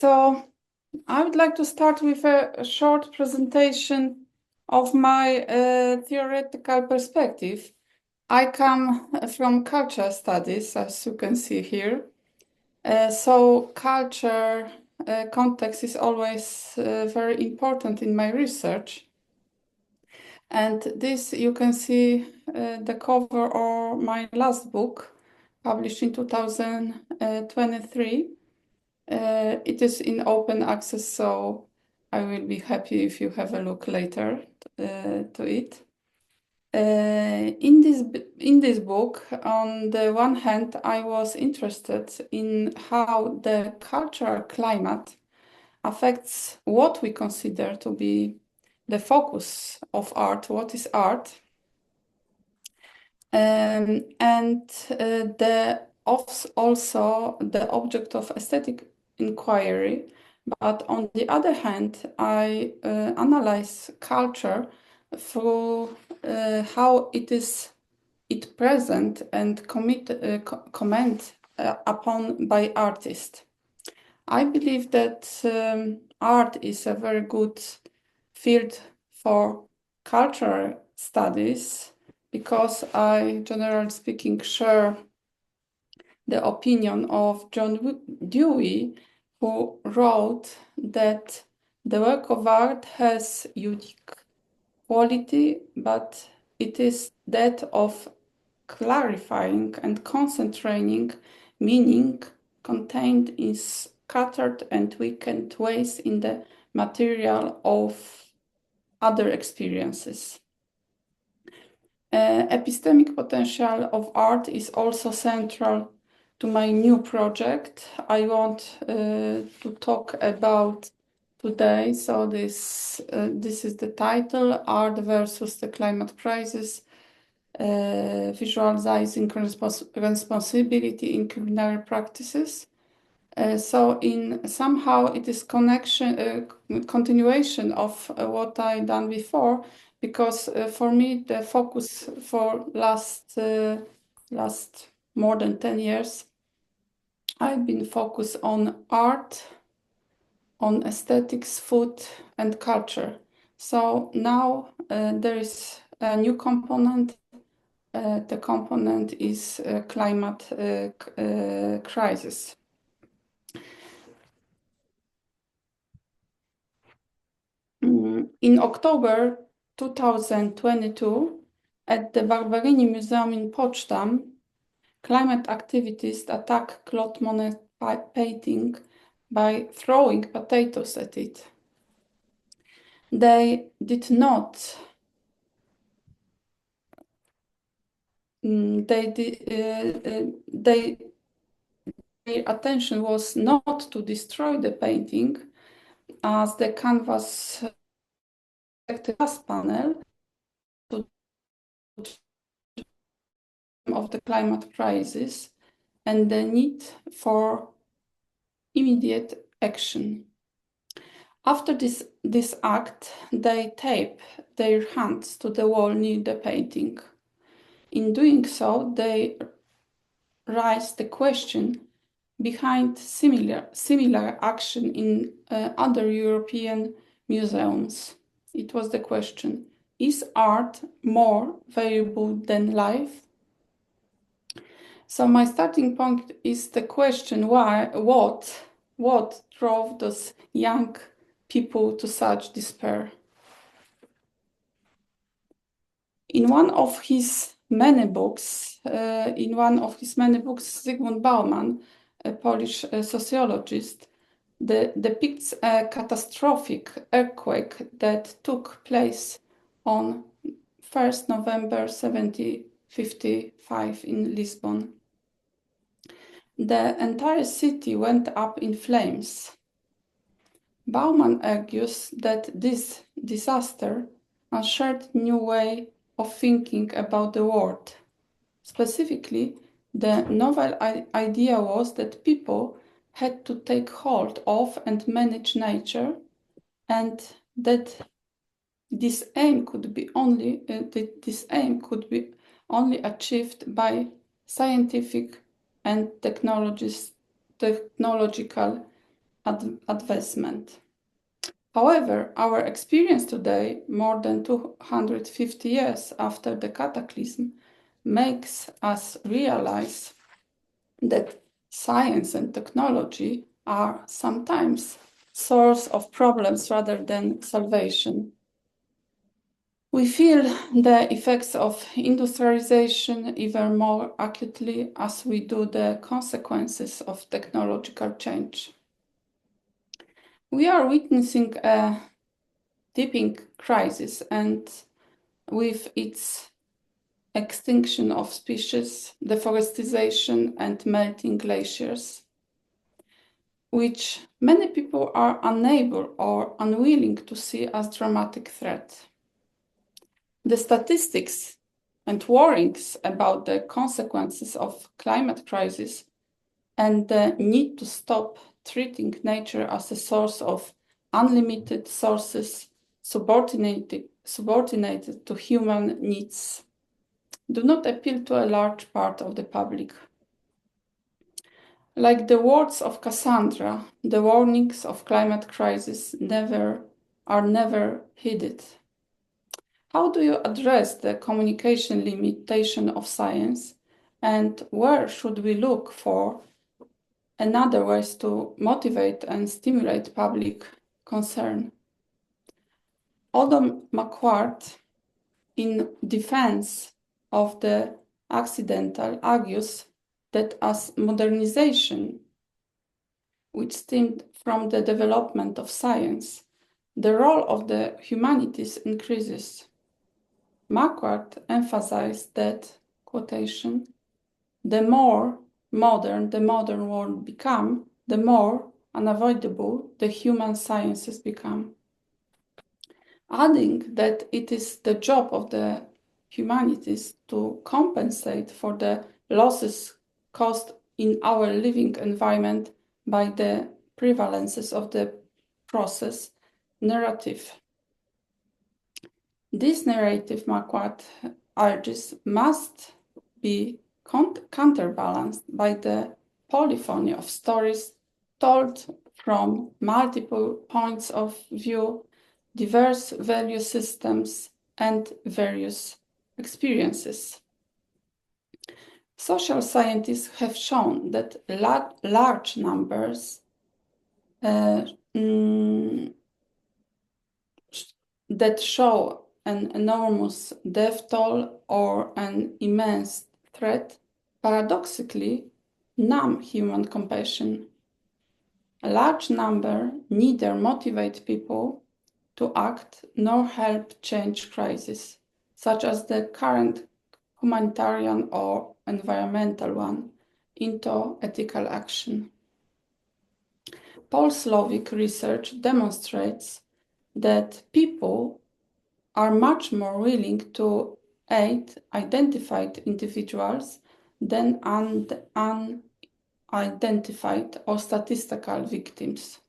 So I would like to start with a short presentation of my theoretical perspective. I come from culture studies, as you can see here. So culture context is always very important in my research. And this you can see the cover of my last book, published in 2023. It is in open access, so I will be happy if you have a look later to it. In this book, on the one hand, I was interested in how the cultural climate affects what we consider to be the focus of art, what is art, and also the object of aesthetic inquiry. But on the other hand, I analyze culture through how it present and comment upon by artists. I believe that art is a very good field for cultural studies because I, generally speaking, share the opinion of John Dewey, who wrote that the work of art has unique quality, but it is that of clarifying and concentrating meaning contained in scattered and weakened ways in the material of other experiences. Epistemic potential of art is also central to my new project I want to talk about today. So this is the title: Art versus the Climate Crisis, Visualizing Responsibility in Culinary Practices. So in somehow it is continuation of what I done before, because for me the focus for last more than 10 years I've been focused on art, on aesthetics, food and culture. So now there is a new component. The component is climate crisis. In October 2022, at the Barberini Museum in Potsdam, climate activists attacked Claude Monet painting by throwing potatoes at it. They did not. Their attention was not to destroy the painting, as the canvas glass panel to of the climate crisis and the need for immediate action. After this act, they tape their hands to the wall near the painting. In doing so, they raise the question behind similar action in other European museums. It was the question: is art more valuable than life? So my starting point is the question: what drove those young people to such despair? In one of his many books, Zygmunt Bauman, a Polish sociologist, depicts a catastrophic earthquake that took place on 1st November 1755 in Lisbon. The entire city went up in flames. Bauman argues that this disaster ushered a new way of thinking about the world. Specifically, the novel idea was that people had to take hold of and manage nature, and that this aim could be only achieved by scientific and technological advancement. However, our experience today, more than 250 years after the cataclysm, makes us realize that science and technology are sometimes source of problems rather than salvation. We feel the effects of industrialization even more acutely as we do the consequences of technological change. We are witnessing a deepening crisis, and with its extinction of species, deforestation, and melting glaciers, which many people are unable or unwilling to see as dramatic threat. The statistics and warnings about the consequences of climate crisis and the need to stop treating nature as a source of unlimited sources subordinated to human needs do not appeal to a large part of the public. Like the words of Cassandra, the warnings of climate crisis are never heeded. How do you address the communication limitation of science, and where should we look for another ways to motivate and stimulate public concern? Adam McQuart, in defense of the accidental, argues that as modernization, which stemmed from the development of science, the role of the humanities increases. Marquardt emphasized that, quotation, the more modern the modern world become, the more unavoidable the human sciences become. Adding that it is the job of the humanities to compensate for the losses caused in our living environment by the prevalences of the process narrative. This narrative, Marquardt urges, must be counterbalanced by the polyphony of stories told from multiple points of view, diverse value systems, and various experiences. Social scientists have shown that large numbers that show an enormous death toll or an immense threat paradoxically numb human compassion. A large number neither motivate people to act nor help change crises, such as the current humanitarian or environmental one, into ethical action. Paul Slovic research demonstrates that people are much more willing to aid identified individuals than unidentified or statistical victims.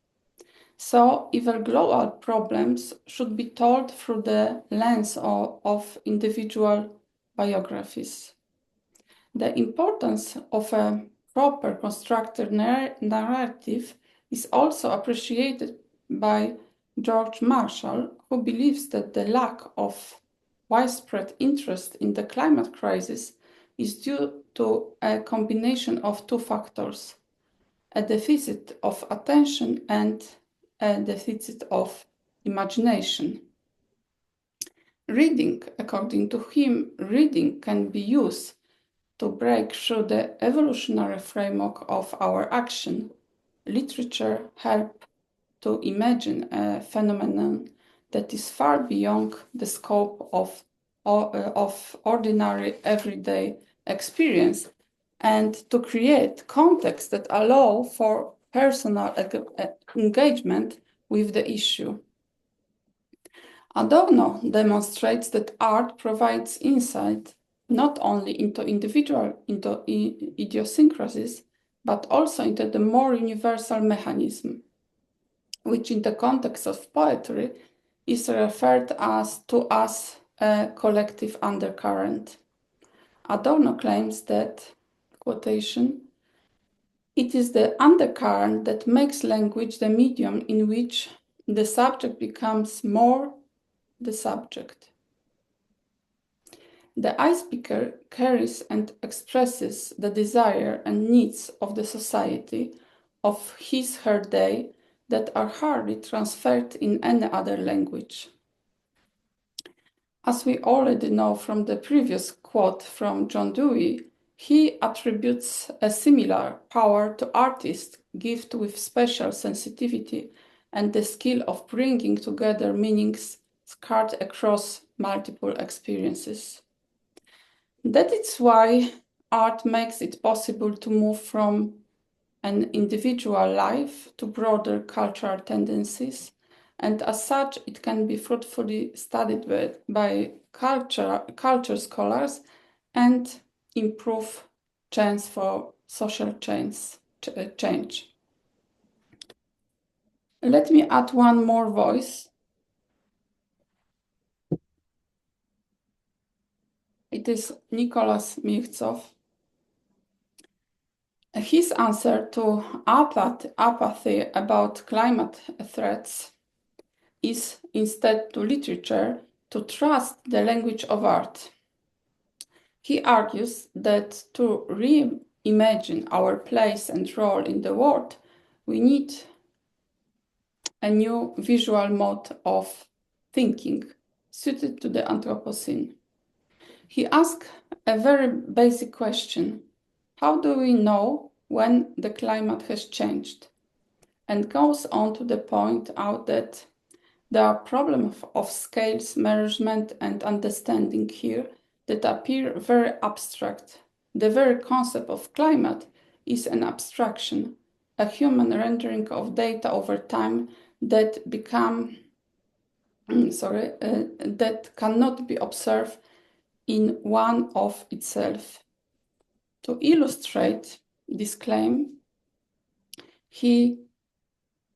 So even global problems should be told through the lens of individual biographies. The importance of a proper constructed narrative is also appreciated by George Marshall, who believes that the lack of widespread interest in the climate crisis is due to a combination of two factors: a deficit of attention and a deficit of imagination. Reading, according to him, reading can be used to break through the evolutionary framework of our action. Literature helps to imagine a phenomenon that is far beyond the scope of ordinary everyday experience, and to create contexts that allow for personal engagement with the issue. Adorno demonstrates that art provides insight not only into idiosyncrasies, but also into the more universal mechanism, which in the context of poetry is referred to as a collective undercurrent. Adorno claims that, quotation, It is the undercurrent that makes language the medium in which the subject becomes more the subject. The I speaker carries and expresses the desire and needs of the society of his/her day that are hardly transferred in any other language. As we already know from the previous quote from John Dewey, he attributes a similar power to artists gifted with special sensitivity and the skill of bringing together meanings scattered across multiple experiences. That is why art makes it possible to move from an individual life to broader cultural tendencies, and as such, it can be fruitfully studied by culture scholars and improve chance for social change. Let me add one more voice. It is Nicholas Mirzow. His answer to apathy about climate threats is instead to literature to trust the language of art. He argues that to reimagine our place and role in the world, we need a new visual mode of thinking suited to the Anthropocene. He asks a very basic question: how do we know when the climate has changed? And goes on to point out that there are problems of scales, management, and understanding here that appear very abstract. The very concept of climate is an abstraction, a human rendering of data over time that that cannot be observed in one of itself. To illustrate this claim, he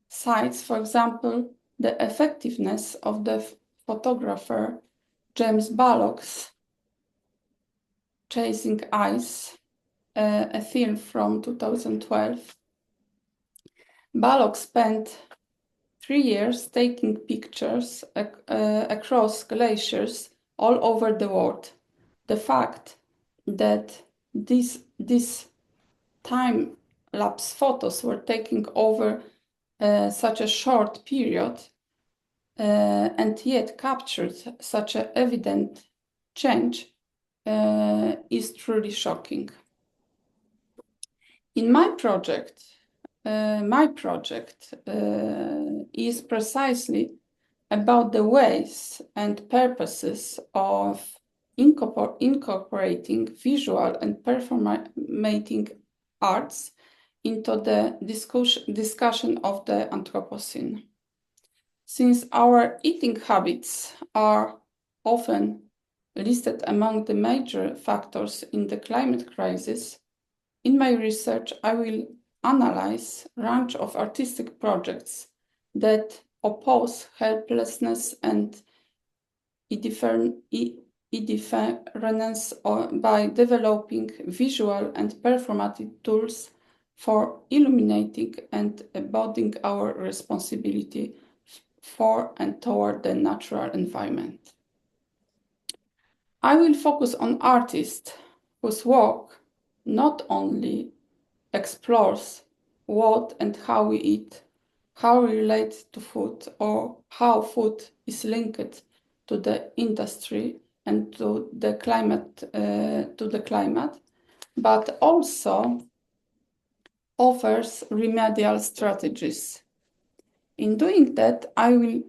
cites, for example, the effectiveness of the photographer James Bullock's Chasing Ice, a film from 2012. Bullock spent 3 years taking pictures across glaciers all over the world. The fact that these time-lapse photos were taken over such a short period and yet captured such an evident change is truly shocking. In my project is precisely about the ways and purposes of incorporating visual and performating arts into the discussion of the Anthropocene. Since our eating habits are often listed among the major factors in the climate crisis, in my research I will analyze a range of artistic projects that oppose helplessness and indifference by developing visual and performative tools for illuminating and embodying our responsibility for and toward the natural environment. I will focus on artists whose work not only explores what and how we eat, how we relate to food, or how food is linked to the industry and to the climate, but also offers remedial strategies. In doing that, I will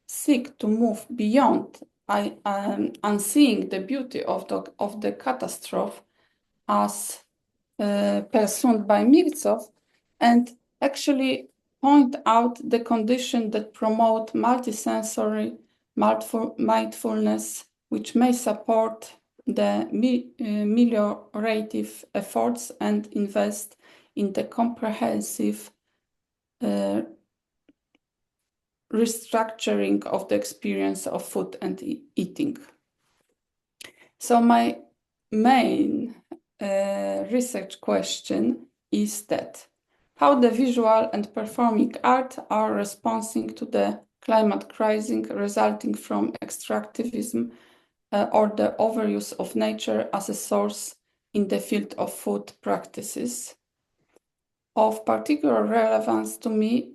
seek to move beyond unseeing the beauty of the catastrophe as pursued by Mirzow, and actually point out the conditions that promote multisensory mindfulness, which may support the ameliorative efforts and invest in the comprehensive restructuring of the experience of food and eating. So my main research question is that how the visual and performing art are responding to the climate crisis resulting from extractivism or the overuse of nature as a source in the field of food practices. Of particular relevance to me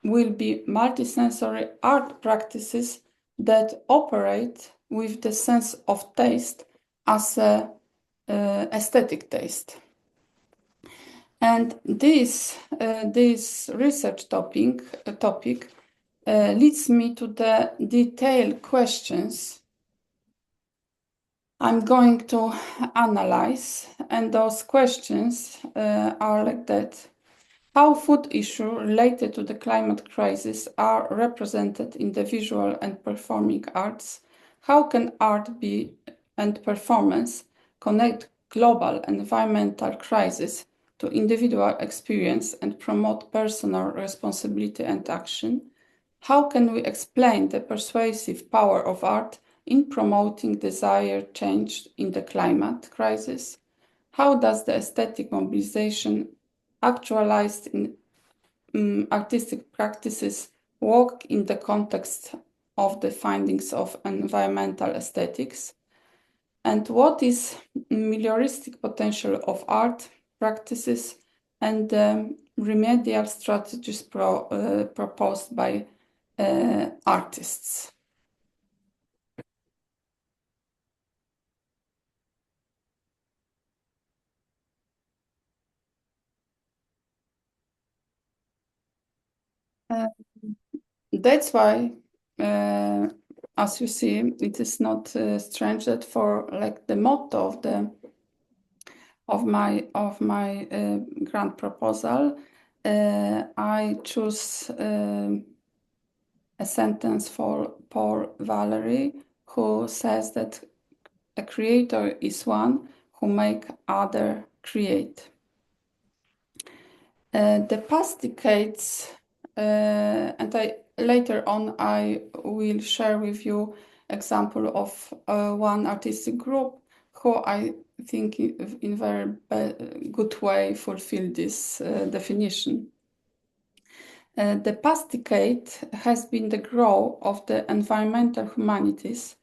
will be multisensory art practices that operate with the sense of taste as a aesthetic taste. And this research topic leads me to the detailed questions I'm going to analyze, and those questions are like that. How food issues related to the climate crisis are represented in the visual and performing arts? How can art and performance connect global environmental crisis to individual experience and promote personal responsibility and action? How can we explain the persuasive power of art in promoting desired change in the climate crisis? How does the aesthetic mobilization actualized in artistic practices work in the context of the findings of environmental aesthetics? And what is melioristic potential of art practices and remedial strategies proposed by artists? That's why, as you see, it is not strange that for like the motto of my grant proposal, I choose a sentence for Paul Valery, who says that a creator is one who make other create. The past decades, and later on I will share with you example of one artistic group who I think in very good way fulfill this definition. The past decade has been the growth of the environmental humanities,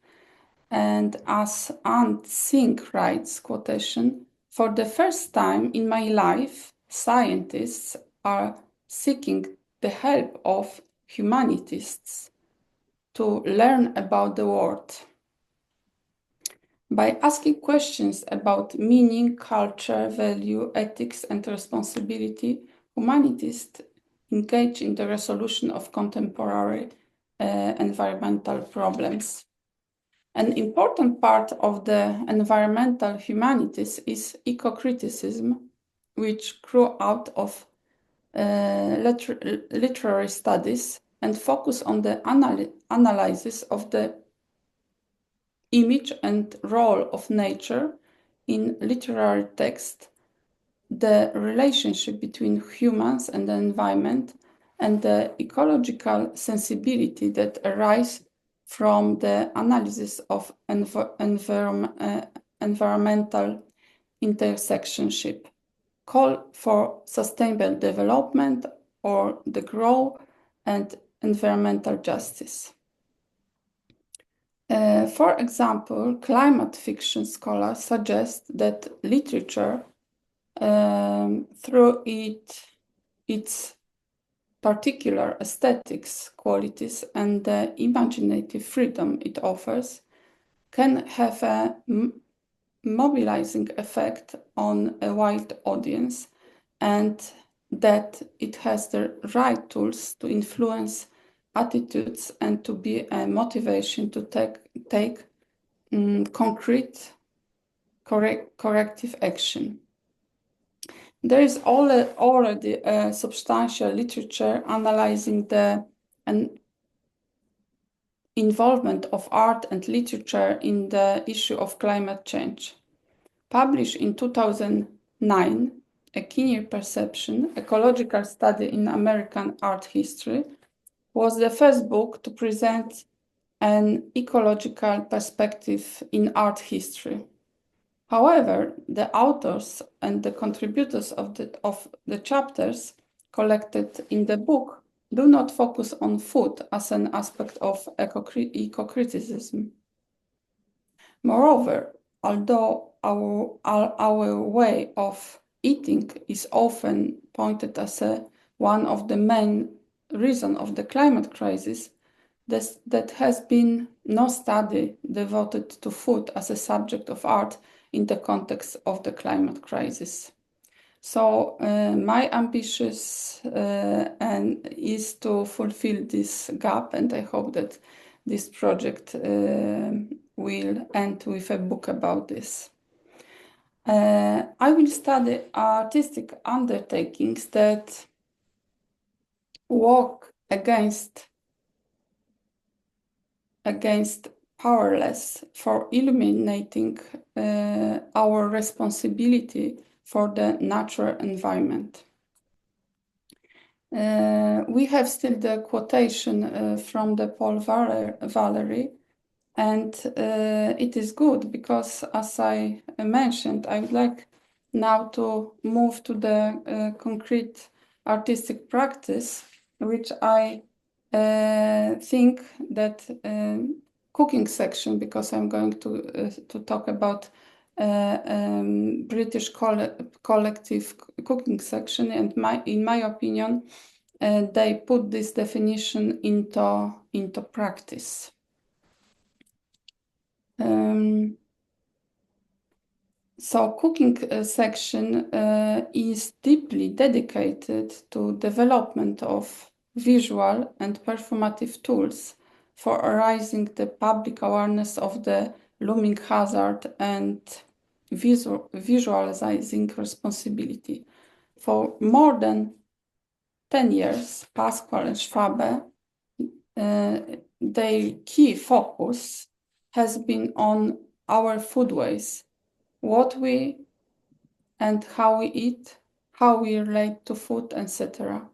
and as Aunt Singh writes, quotation, for the first time in my life, scientists are seeking the help of humanists to learn about the world. By asking questions about meaning, culture, value, ethics, and responsibility, humanists engage in the resolution of contemporary environmental problems. An important part of the environmental humanities is eco-criticism, which grew out of literary studies and focus on the analysis of the image and role of nature in literary text, the relationship between humans and the environment, and the ecological sensibility that arise from the analysis of environmental intersectionship, call for sustainable development or the growth and environmental justice. For example, climate fiction scholars suggest that literature, through its particular aesthetics qualities and the imaginative freedom it offers, can have a mobilizing effect on a wide audience, and that it has the right tools to influence attitudes and to be a motivation to take concrete corrective action. There is already a substantial literature analyzing the involvement of art and literature in the issue of climate change. Published in 2009, A Keener Perception, Ecological Study in American Art History, was the first book to present an ecological perspective in art history. However, the authors and the contributors of the chapters collected in the book do not focus on food as an aspect of eco-criticism. Moreover, although our way of eating is often pointed as one of the main reasons of the climate crisis, that has been no study devoted to food as a subject of art in the context of the climate crisis. So my ambitious and is to fulfill this gap, and I hope that this project will end with a book about this. I will study artistic undertakings that work against powerless for illuminating our responsibility for the natural environment. We have still the quotation from the Paul Valery, and it is good because, as I mentioned, I would like now to move to the concrete artistic practice, which I think that cooking section, because I'm going to talk about British collective cooking section, and in my opinion, they put this definition into practice. So cooking section is deeply dedicated to development of visual and performative tools for raising the public awareness of the looming hazard and visualizing responsibility. For more than 10 years, Pasquale and Schwabe, their key focus has been on our foodways, what we and how we eat, how we relate to food, etc.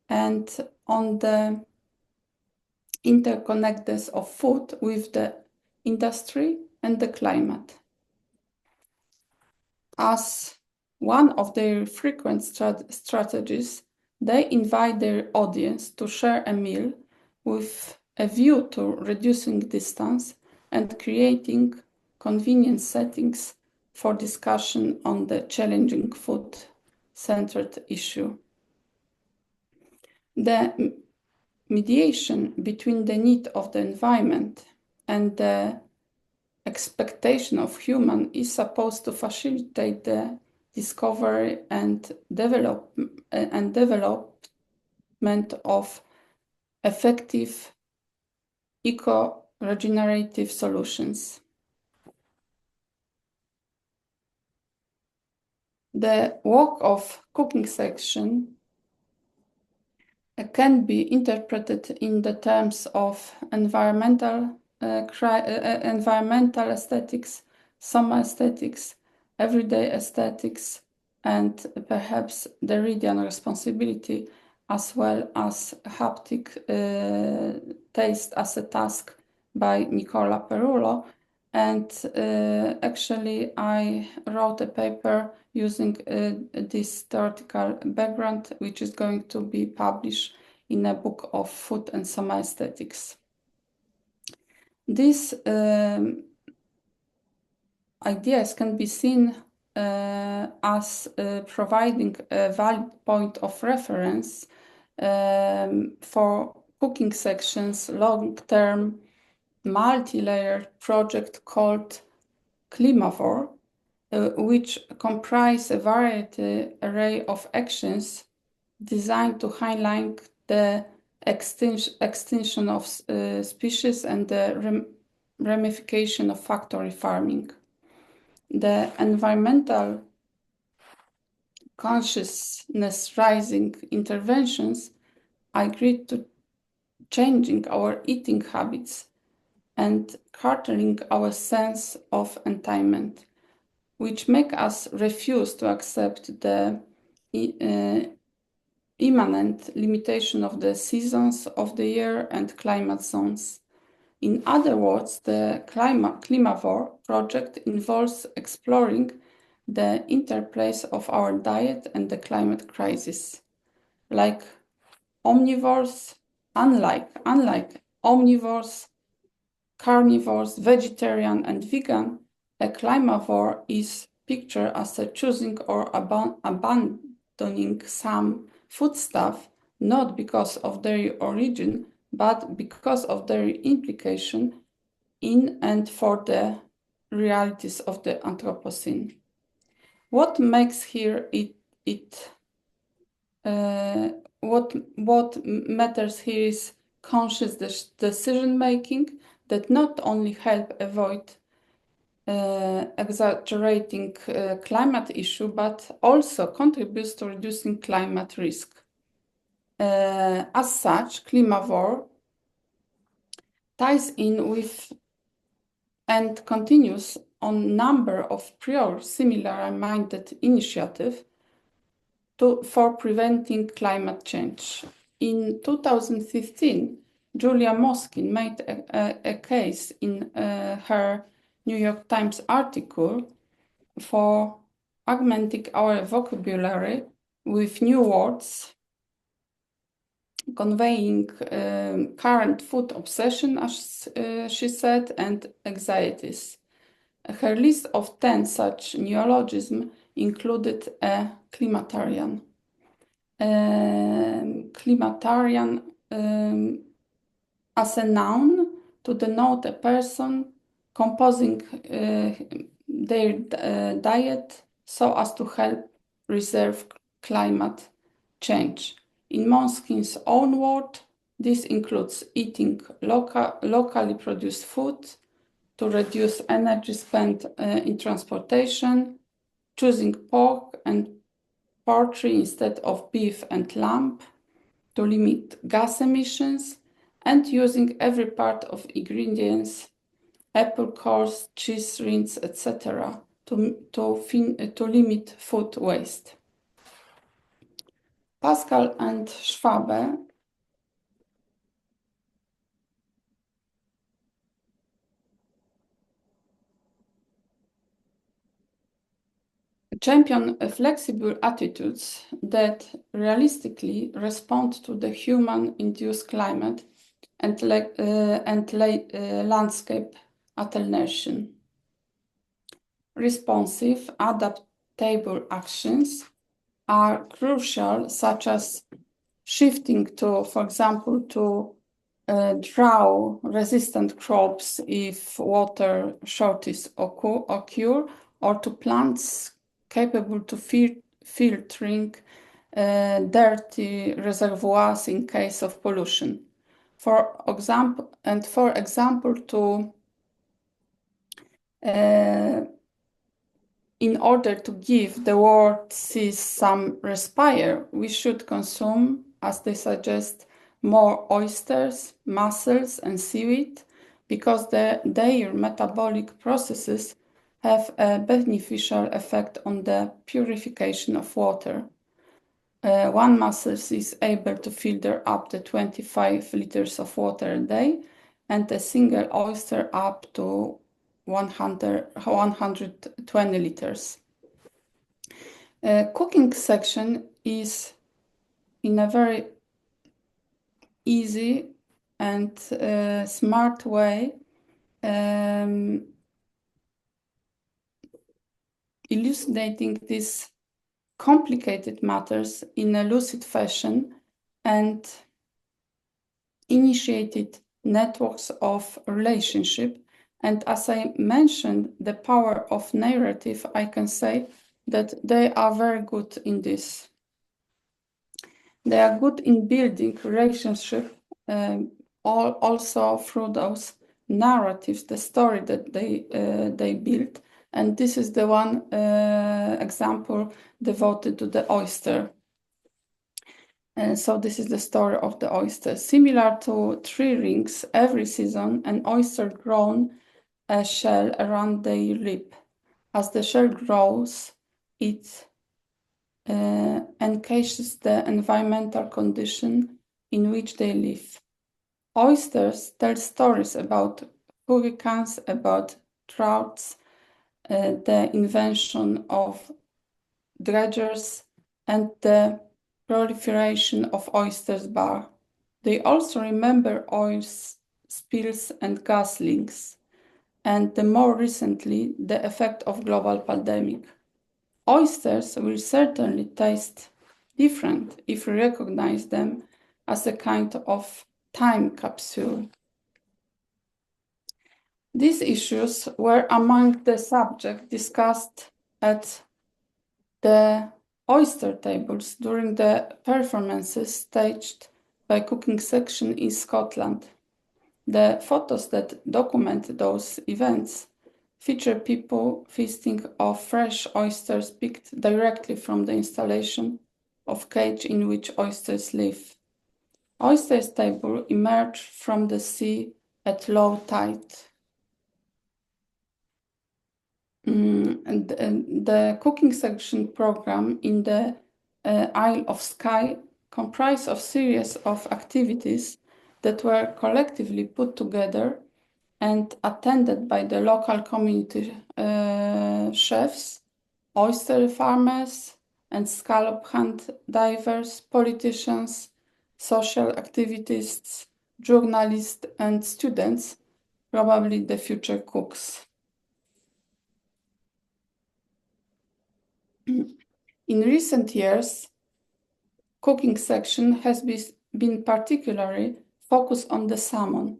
And on the interconnectedness of food with the industry and the climate. As one of their frequent strategies, they invite their audience to share a meal with a view to reducing distance and creating convenient settings for discussion on the challenging food-centered issue. The mediation between the need of the environment and the expectation of human is supposed to facilitate the discovery and development of effective eco-regenerative solutions. The work of cooking section can be interpreted in the terms of environmental aesthetics, summer aesthetics, everyday aesthetics, and perhaps Derridian responsibility, as well as haptic taste as a task by Nicola Perullo. And actually, I wrote a paper using this theoretical background, which is going to be published in a book of food and summer aesthetics. These ideas can be seen as providing a valid point of reference for cooking sections long-term multi-layered project called Climavore, which comprise a variety array of actions designed to highlight the extinction of species and the ramification of factory farming. The environmental consciousness raising interventions agreed to changing our eating habits and curtailing our sense of entitlement, which make us refuse to accept the immanent limitation of the seasons of the year and climate zones. In other words, the Climavore project involves exploring the interplays of our diet and the climate crisis. Like omnivores, unlike omnivores, carnivores, vegetarian and vegan, a climavore is pictured as a choosing or abandoning some foodstuff, not because of their origin, but because of their implication in and for the realities of the Anthropocene. What makes here what matters here is conscious decision making that not only help avoid exaggerating climate issue, but also contributes to reducing climate risk. As such, Climavore ties in with and continues on number of prior similar-minded initiatives for preventing climate change. In 2015, Julia Moskin made a case in her New York Times article for augmenting our vocabulary with new words conveying current food obsession, as she said, and anxieties. Her list of 10 such neologisms included a climatarian. Climatarian as a noun to denote a person composing their diet so as to help reserve climate change. In Moskin's own word, this includes eating locally produced food, to reduce energy spent in transportation, choosing pork and poultry instead of beef and lamb, to limit gas emissions, and using every part of ingredients, apple cores, cheese rinds, etc., to limit food waste. Pascal and Schwabe champion flexible attitudes that realistically respond to the human-induced climate and landscape alternation. Responsive, adaptable actions are crucial, such as shifting to, for example, to drought-resistant crops if water shortage occur, or to plants capable to filtering dirty reservoirs in case of pollution. For example, to in order to give the world seas some respire, we should consume, as they suggest, more oysters, mussels, and seaweed, because their metabolic processes have a beneficial effect on the purification of water. One mussel is able to filter up to 25 liters of water a day, and a single oyster up to 120 liters. Cooking section is in a very easy and smart way elucidating these complicated matters in a lucid fashion and initiated networks of relationship. And as I mentioned, the power of narrative, I can say that they are very good in this. They are good in building relationship, also through those narratives, the story that they build. And this is the one example devoted to the oyster. So this is the story of the oyster. Similar to tree rings, every season an oyster grows a shell around their lip. As the shell grows, it encases the environmental condition in which they live. Oysters tell stories about hurricanes, about droughts, the invention of dredgers, and the proliferation of oysters bar. They also remember oil spills and gas leaks, and more recently, the effect of global pandemic. Oysters will certainly taste different if we recognize them as a kind of time capsule. These issues were among the subjects discussed at the oyster tables during the performances staged by Cooking Section in Scotland. The photos that document those events feature people feasting off fresh oysters picked directly from the installation of cage in which oysters live. Oysters table emerge from the sea at low tide. And the Cooking Section program in the Isle of Skye comprised of series of activities that were collectively put together and attended by the local community chefs, oyster farmers, and scallop hunt divers, politicians, social activists, journalists, and students, probably the future cooks. In recent years, Cooking Section has been particularly focused on the salmon.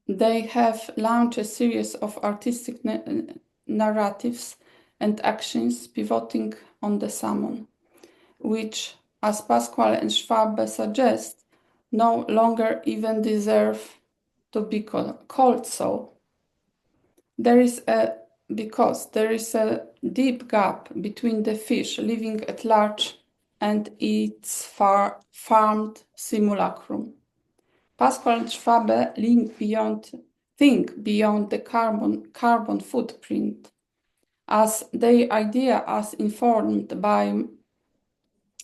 They have launched a series of artistic narratives and actions pivoting on the salmon, which, as Pasquale and Schwabe suggest, no longer even deserve to be called so. Because there is a deep gap between the fish living at large and its farmed simulacrum. Pascal and Schwabe think beyond the carbon footprint, as their idea as informed by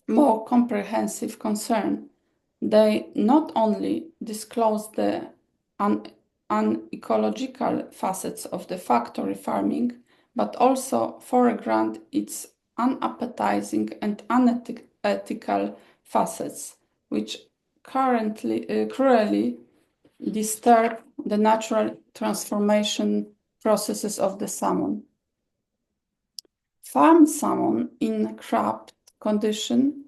more comprehensive concern. They not only disclose the unecological facets of the factory farming, but also foreground its unappetizing and unethical facets, which cruelly disturb the natural transformation processes of the salmon. Farmed salmon in crabbed condition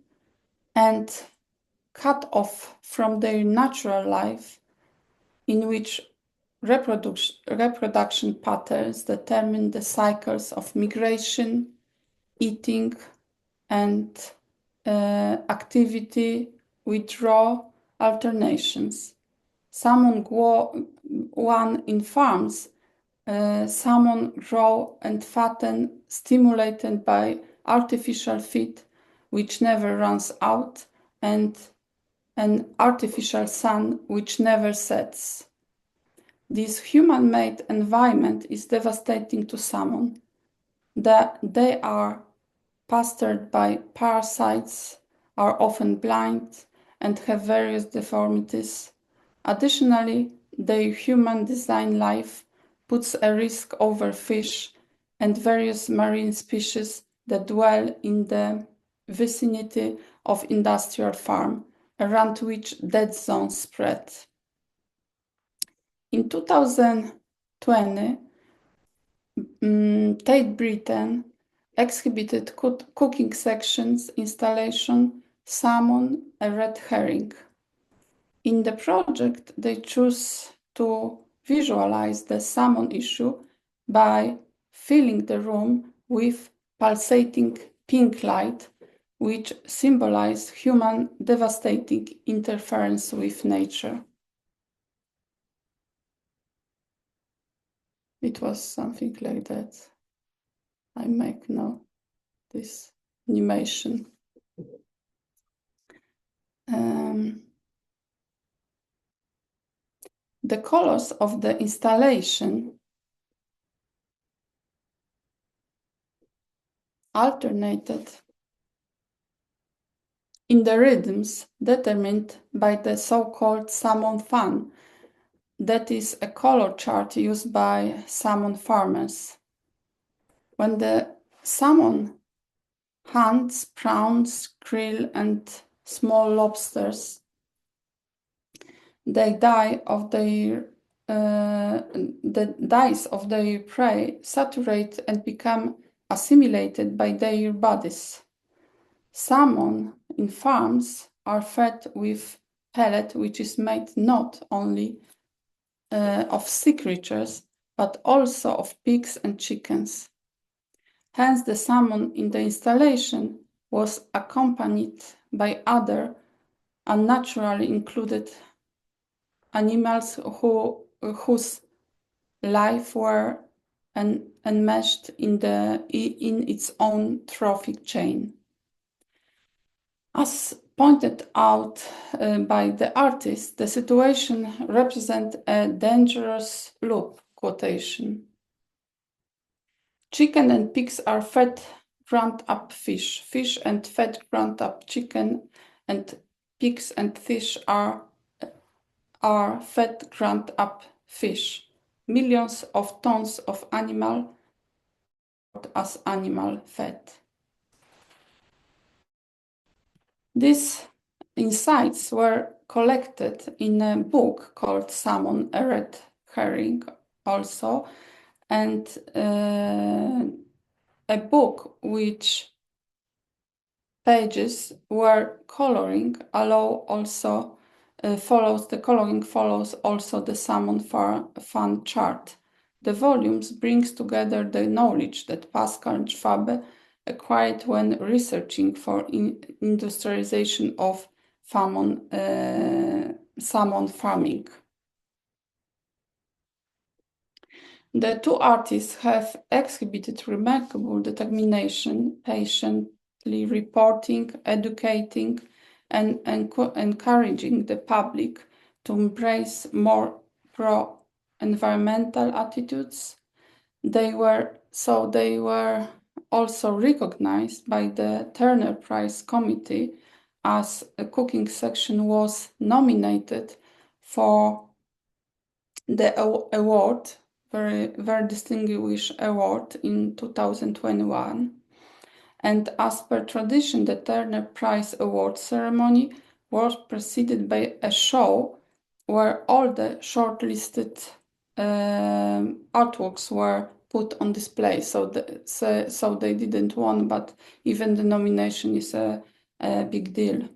and cut off from their natural life, in which reproduction patterns determine the cycles of migration, eating, and activity withdraw alternations. Salmon one in farms, salmon grow and fatten stimulated by artificial feed, which never runs out, and an artificial sun which never sets. This human-made environment is devastating to salmon. They are pastured by parasites, are often blind, and have various deformities. Additionally, their human design life puts a risk over fish and various marine species that dwell in the vicinity of industrial farm, around which dead zones spread. In 2020, Tate Britain exhibited Cooking Sections installation Salmon, a Red Herring. In the project, they choose to visualize the salmon issue by filling the room with pulsating pink light, which symbolize human devastating interference with nature. It was something like that. I make now this animation. The colors of the installation alternated in the rhythms determined by the so-called salmon fan, that is a color chart used by salmon farmers. When the salmon hunts prawns, krill, and small lobsters, they die of their the dyes of their prey saturate and become assimilated by their bodies. Salmon in farms are fed with pellet, which is made not only of sea creatures, but also of pigs and chickens. Hence, the salmon in the installation was accompanied by other unnaturally included animals whose life were enmeshed in its own trophic chain. As pointed out by the artist, the situation represents a dangerous loop quotation. Chicken and pigs are fed ground-up fish. Fish and fed ground-up chicken, and pigs and fish are fed ground-up fish. Millions of tons of animal as animal fed. These insights were collected in a book called Salmon, a Red Herring also, and a book which pages where coloring follows also the salmon fan chart. The volumes brings together the knowledge that Pascal and Schwabe acquired when researching for industrialization of salmon farming. The two artists have exhibited remarkable determination, patiently reporting, educating, and encouraging the public to embrace more pro-environmental attitudes. They were also recognized by the Turner Prize Committee, as a cooking section was nominated for the award, very distinguished award in 2021. And as per tradition, the Turner Prize Award ceremony was preceded by a show where all the shortlisted artworks were put on display. So they didn't win, but even the nomination is a big deal.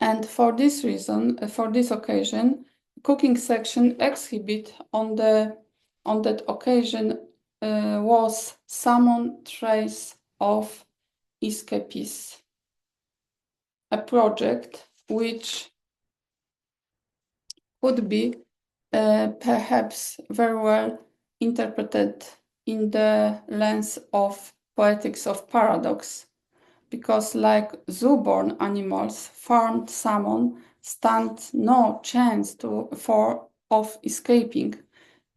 And for this reason, for this occasion, cooking section exhibit on that occasion was salmon trays of escapees, a project which could be perhaps very well interpreted in the lens of poetics of paradox, because like zoo-born animals, farmed salmon stand no chance of escaping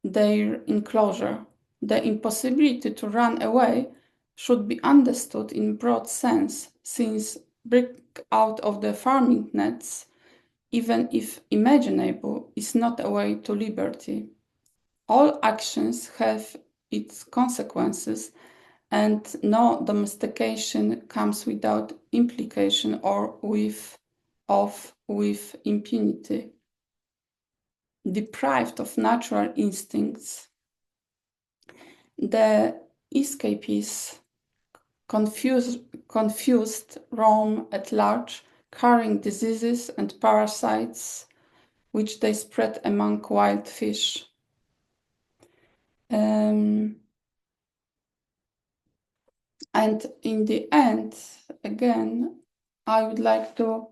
their enclosure. The impossibility to run away should be understood in broad sense, since break out of the farming nets, even if imaginable, is not a way to liberty. All actions have its consequences, and no domestication comes without implication or with impunity. Deprived of natural instincts, the escapees confused roam at large, carrying diseases and parasites which they spread among wild fish. And in the end, again, I would like to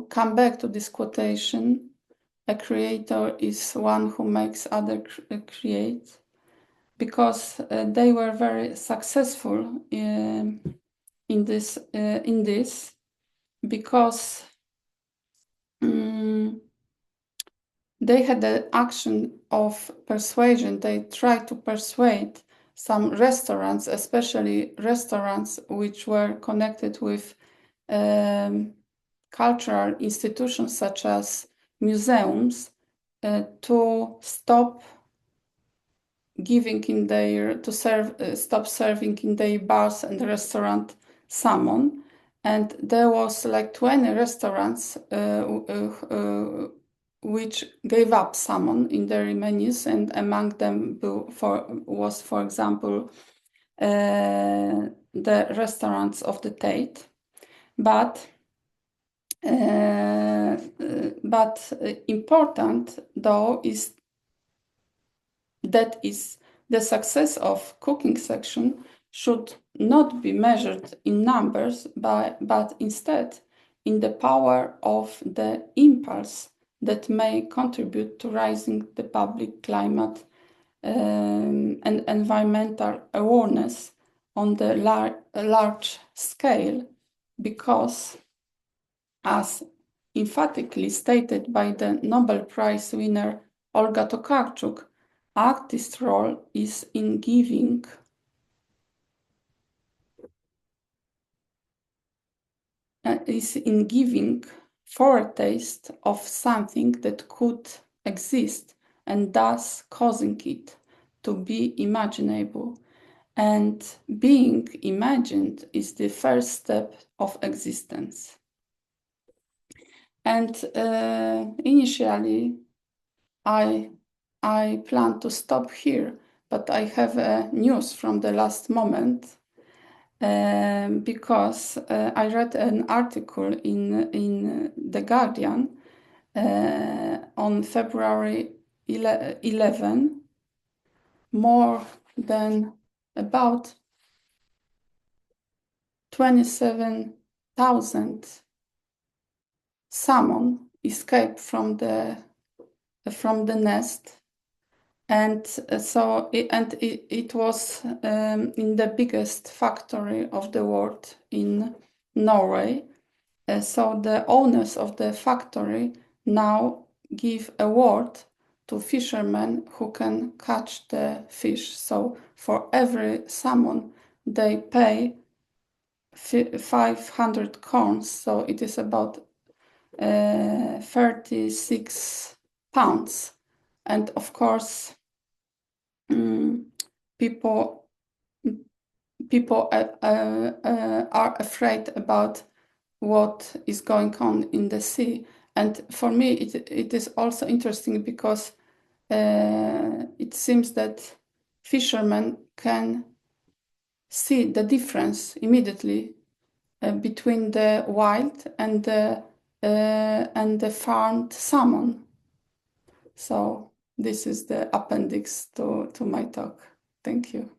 come back to this quotation. A creator is one who makes others create, because they were very successful in this, because they had the action of persuasion. They tried to persuade some restaurants, especially restaurants which were connected with cultural institutions such as museums to stop giving in their stop serving in their bars and restaurant salmon, and there was like 20 restaurants which gave up salmon in their menus, and among them was, for example, the restaurants of the Tate. But important though is the success of cooking section should not be measured in numbers, but instead in the power of the impulse that may contribute to raising the public climate and environmental awareness on the large scale, because, as emphatically stated by the Nobel Prize winner Olga Tokarczuk, artist's role is in giving foretaste of something that could exist, and thus causing it to be imaginable. And being imagined is the first step of existence. And initially, I plan to stop here, but I have news from the last moment, because I read an article in The Guardian on February 11. More than about 27,000 salmon escaped from the nest, and it was in the biggest factory of the world in Norway. So the owners of the factory now give award to fishermen who can catch the fish. So for every salmon they pay 500 crowns, so it is about 36 pounds. And of course, people are afraid about what is going on in the sea. And for me, it is also interesting because it seems that fishermen can see the difference immediately between the wild and the farmed salmon. So this is the appendix to my talk. Thank you.